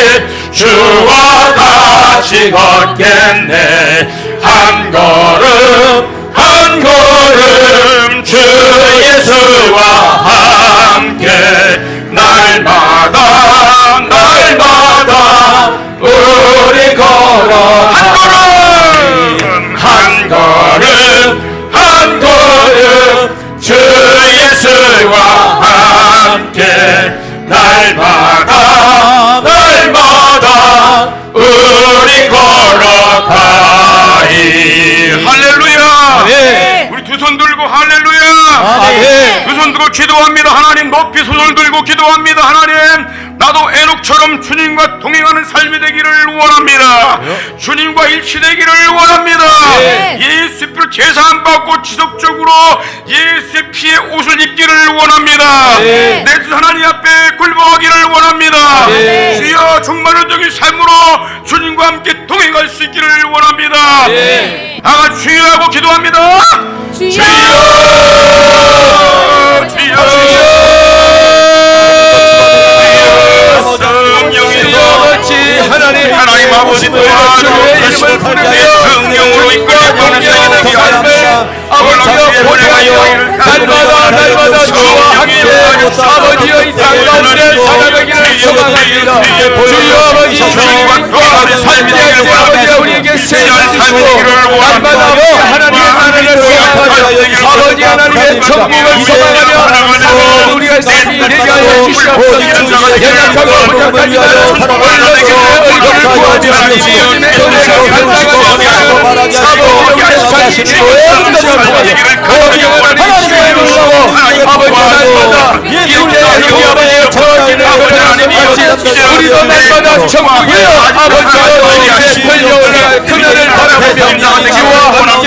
주와 같이 걷겠네. 한 걸음 한 걸음 주 예수와 함께 날마다 날마다 우리 걸어가리. 한 걸음 한 걸음 주 예수와 함께 날마다 날마다 우리 걸어가리. 할렐루야. 네. 우리 두 손 들고 할렐루야. 네. 두 손 들고 기도합니다. 하나님, 높이 손을 들고 기도합니다. 하나님, 나도 에녹처럼 주님과 동행하는 삶이 되기를 원합니다. 주님과 일치되기를 원합니다. 예수의 피로 제사 안 받고 지속적으로 예수의 피의 옷을 입기를 원합니다. 내 주 하나님 앞에 굴복하기를 원합니다. 주여, 종말론적인 삶으로 주님과 함께 동행할 수 있기를 원합니다. 다같이 주여하고 기도합니다. 주여, 주여, 하나님 아버지 도와줘. 성령으로 이끌어가는 생애되게 하옵소서. 아버지여, 보내가여 날마다 날마다 주와 함께 아버지여 이 땅 가운데 살아가기를 소망합니다. 주여, 아버지 주님과 동행하는 삶이 되기를 원합니다. 우리에게 세상 주시고 날마다 하나님의 나라를 소망하며 아버지 하나님의 천국을 소망하며 우리가 삶이 되게 하여 주시옵소서. 연약하고 부족한 자를 올라내게 얼굴을 구하며 주님의 은혜가 감당하며 아버지의 자신을 아버지 하나님 주시고 아버지 날마다 이웃의 우리 아버지의 저지는 우리도 날마다 천국에 아버지의 달려올라 그녀를 바라보며 주와 함께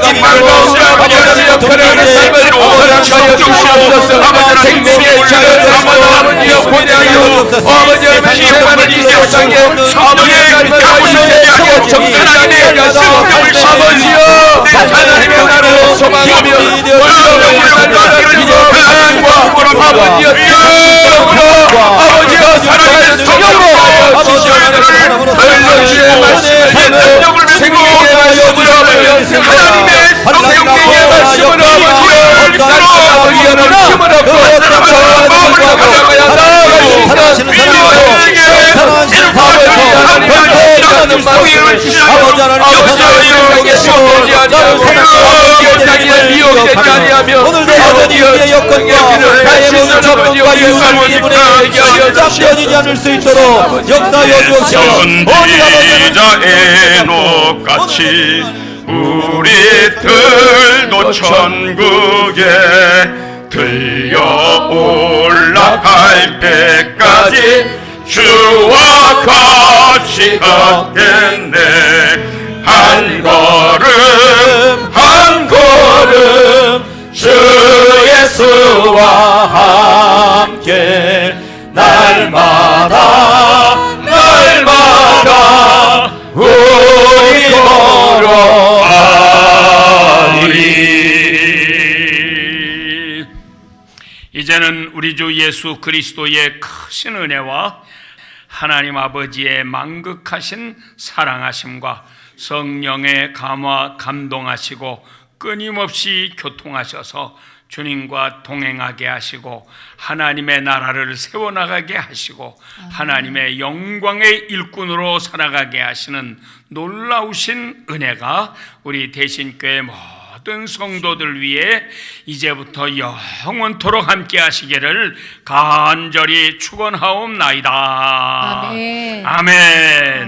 임마누엘 아버지의 편안한 삶을 허락하여 주시옵소서. 생명의 자를 아버지여 보내하여 아버지의 피해가는 이 세상에 아버지의 날마다 이세의 정신하게 하시고 아버지여 하나님의 나라를 소망하며 하나님과 아버지여 아버지여 하나님의 성령으로 아버지의 말씀을 생명의 말씀으로 하나님의 성령의 말씀으로 아버지여는 힘을 얻고 마음을 가져가야 살아가시는 하나님 성령을 주시고 아버지 하나님의 세상에 아버지의 미혹이 되지 아니하며 오늘도 아버지의 여건과 나의 모든 접근과 유산을 얘기하여 주시옵소서. 않을 수 있도록 역사여 주옵소서. 선지자 에녹같이 우리들도 천국에 들려 올라갈 때까지 주와 같이 걷겠네. 한 걸음 한 걸음 주 예수와 함께 날마다 날마다 우리 걸어가 이제는 우리 주 예수 그리스도의 크신 은혜와 하나님 아버지의 만극하신 사랑하심과 성령의 감화 감동하시고 끊임없이 교통하셔서 주님과 동행하게 하시고 하나님의 나라를 세워나가게 하시고 하나님의 영광의 일꾼으로 살아가게 하시는 놀라우신 은혜가 우리 대신교회 모든 성도들 위해 이제부터 영원토록 함께 하시기를 간절히 축원하옵나이다. 아멘. 아멘.